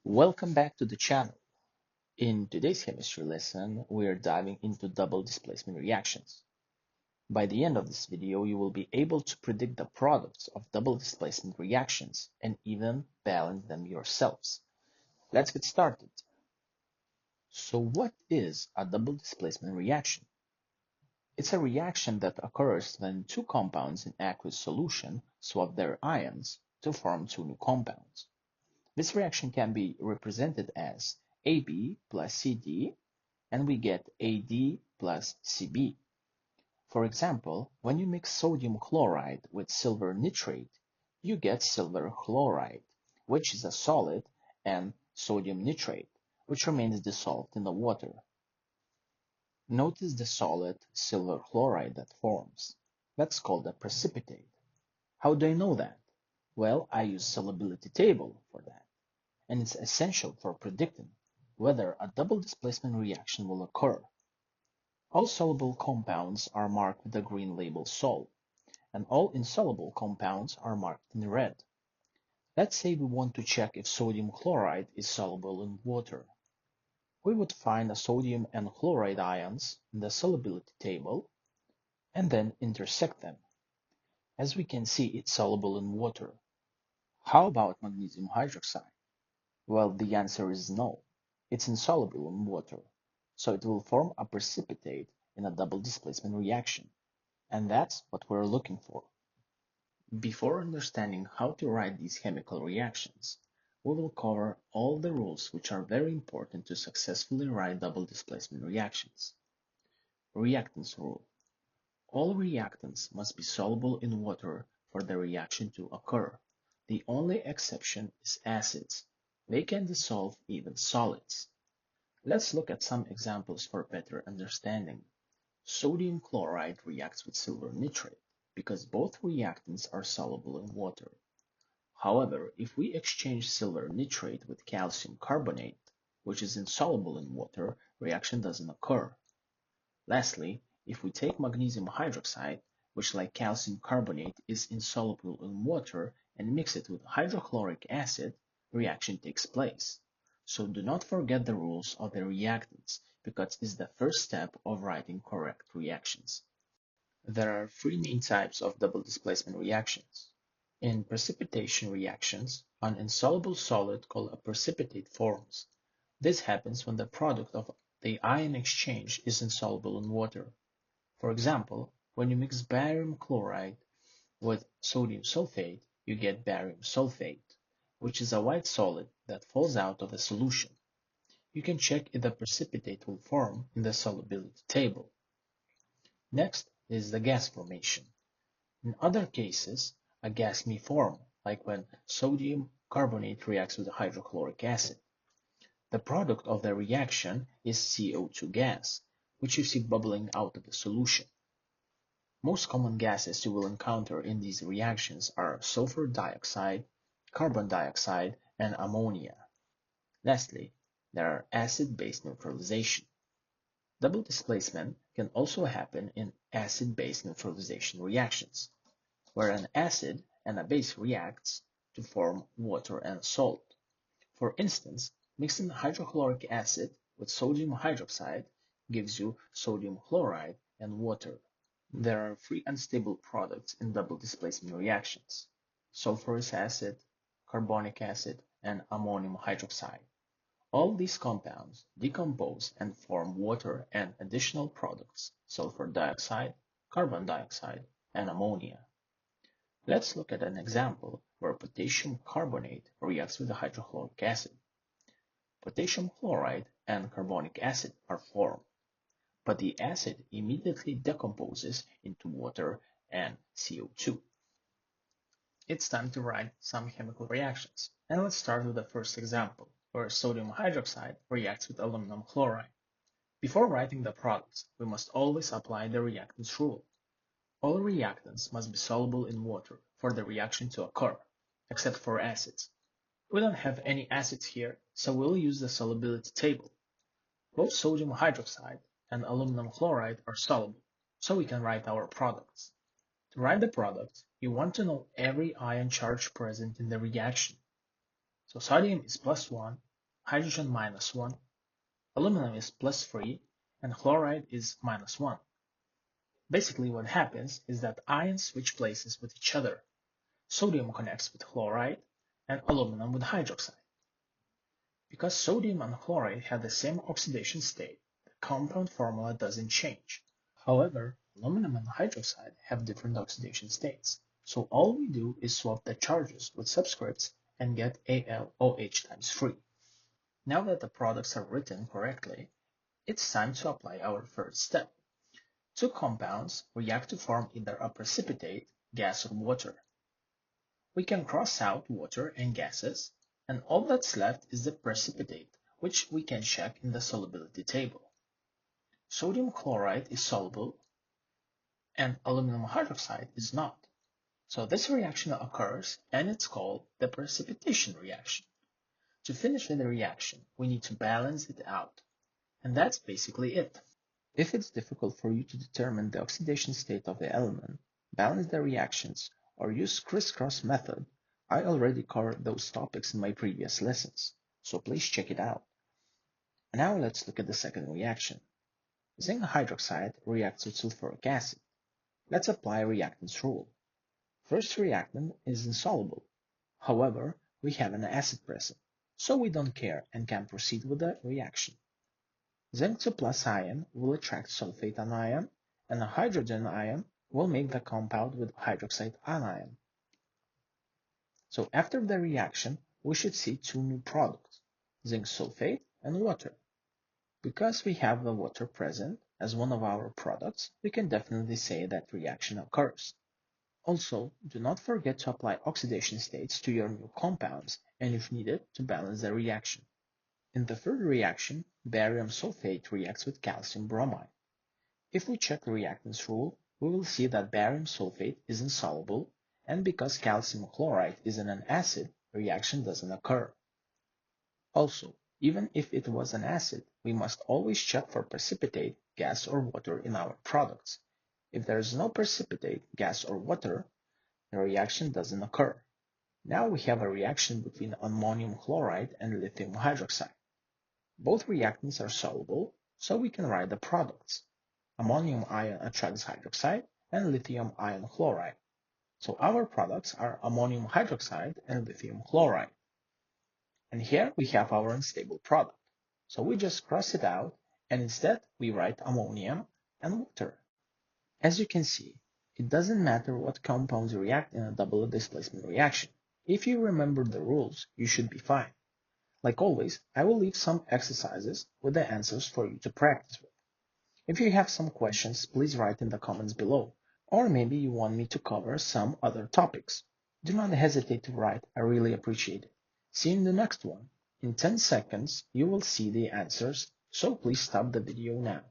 Welcome back to the channel. In today's chemistry lesson, we are diving into double displacement reactions. By the end of this video, you will be able to predict the products of double displacement reactions and even balance them yourselves. Let's get started. So what is a double displacement reaction? It's a reaction that occurs when two compounds in aqueous solution swap their ions to form two new compounds. This reaction can be represented as AB plus CD, and we get AD plus CB. For example, when you mix sodium chloride with silver nitrate, you get silver chloride, which is a solid, and sodium nitrate, which remains dissolved in the water. Notice the solid silver chloride that forms. That's called a precipitate. How do I know that? Well, I use solubility table for that, and it's essential for predicting whether a double displacement reaction will occur. All soluble compounds are marked with the green label Sol, and all insoluble compounds are marked in red. Let's say we want to check if sodium chloride is soluble in water. We would find the sodium and chloride ions in the solubility table and then intersect them. As we can see, it's soluble in water. How about magnesium hydroxide? Well, the answer is no. It's insoluble in water, so it will form a precipitate in a double displacement reaction, and that's what we're looking for. Before understanding how to write these chemical reactions, we will cover all the rules which are very important to successfully write double displacement reactions. Reactants rule. All reactants must be soluble in water for the reaction to occur. The only exception is acids. They can dissolve even solids. Let's look at some examples for better understanding. Sodium chloride reacts with silver nitrate because both reactants are soluble in water. However, if we exchange silver nitrate with calcium carbonate, which is insoluble in water, reaction doesn't occur. Lastly, if we take magnesium hydroxide, which like calcium carbonate is insoluble in water, and mix it with hydrochloric acid, reaction takes place. So do not forget the rules of the reactants, because it's the first step of writing correct reactions. There are three main types of double displacement reactions. In precipitation reactions, an insoluble solid called a precipitate forms. This happens when the product of the ion exchange is insoluble in water. For example, when you mix barium chloride with sodium sulfate, you get barium sulfate, which is a white solid that falls out of the solution. You can check if the precipitate will form in the solubility table. Next is the gas formation. In other cases, a gas may form, like when sodium carbonate reacts with hydrochloric acid. The product of the reaction is CO2 gas, which you see bubbling out of the solution. Most common gases you will encounter in these reactions are sulfur dioxide, carbon dioxide, and ammonia. Lastly, there are acid-base neutralization. Double displacement can also happen in acid-base neutralization reactions, where an acid and a base reacts to form water and salt. For instance, mixing hydrochloric acid with sodium hydroxide gives you sodium chloride and water. There are three unstable products in double displacement reactions: sulfurous acid, carbonic acid, and ammonium hydroxide. All these compounds decompose and form water and additional products: sulfur dioxide, carbon dioxide, and ammonia. Let's look at an example where potassium carbonate reacts with hydrochloric acid. Potassium chloride and carbonic acid are formed, but the acid immediately decomposes into water and CO2. It's time to write some chemical reactions, and let's start with the first example, where sodium hydroxide reacts with aluminum chloride. Before writing the products, we must always apply the reactants rule. All reactants must be soluble in water for the reaction to occur, except for acids. We don't have any acids here, so we'll use the solubility table. Both sodium hydroxide and aluminum chloride are soluble, so we can write our products. To write the product, you want to know every ion charge present in the reaction. So sodium is +1, hydrogen -1, aluminum is +3, and chloride is -1. Basically what happens is that ions switch places with each other. Sodium connects with chloride and aluminum with hydroxide. Because sodium and chloride have the same oxidation state, the compound formula doesn't change. However, aluminum and hydroxide have different oxidation states, so all we do is swap the charges with subscripts and get AlOH times 3. Now that the products are written correctly, it's time to apply our third step. Two compounds react to form either a precipitate, gas, or water. We can cross out water and gases, and all that's left is the precipitate, which we can check in the solubility table. Sodium chloride is soluble, and aluminum hydroxide is not. So this reaction occurs, and it's called the precipitation reaction. To finish with the reaction, we need to balance it out, and that's basically it. If it's difficult for you to determine the oxidation state of the element, balance the reactions, or use crisscross method, I already covered those topics in my previous lessons, so please check it out. Now let's look at the second reaction. Zinc hydroxide reacts with sulfuric acid. Let's apply reactance rule. First reactant is insoluble. However, we have an acid present, so we don't care and can proceed with the reaction. Zinc 2 plus ion will attract sulfate anion, and a hydrogen ion will make the compound with hydroxide anion. So after the reaction, we should see two new products, zinc sulfate and water. Because we have the water present as one of our products, we can definitely say that reaction occurs. Also, do not forget to apply oxidation states to your new compounds and if needed, to balance the reaction. In the third reaction, barium sulfate reacts with calcium bromide. If we check the reactance rule, we will see that barium sulfate is insoluble, and because calcium chloride is in an acid, reaction doesn't occur. Also, even if it was an acid, we must always check for precipitate, gas, or water in our products. If there is no precipitate, gas, or water, the reaction doesn't occur. Now we have a reaction between ammonium chloride and lithium hydroxide. Both reactants are soluble, so we can write the products. Ammonium ion attracts hydroxide and lithium ion chloride. So our products are ammonium hydroxide and lithium chloride. And here we have our unstable product. So we just cross it out, and instead we write ammonium and water. As you can see, it doesn't matter what compounds react in a double displacement reaction. If you remember the rules, you should be fine. Like always, I will leave some exercises with the answers for you to practice with. If you have some questions, please write in the comments below, or maybe you want me to cover some other topics. Do not hesitate to write, I really appreciate it. See you in the next one. In 10 seconds, you will see the answers, so please stop the video now.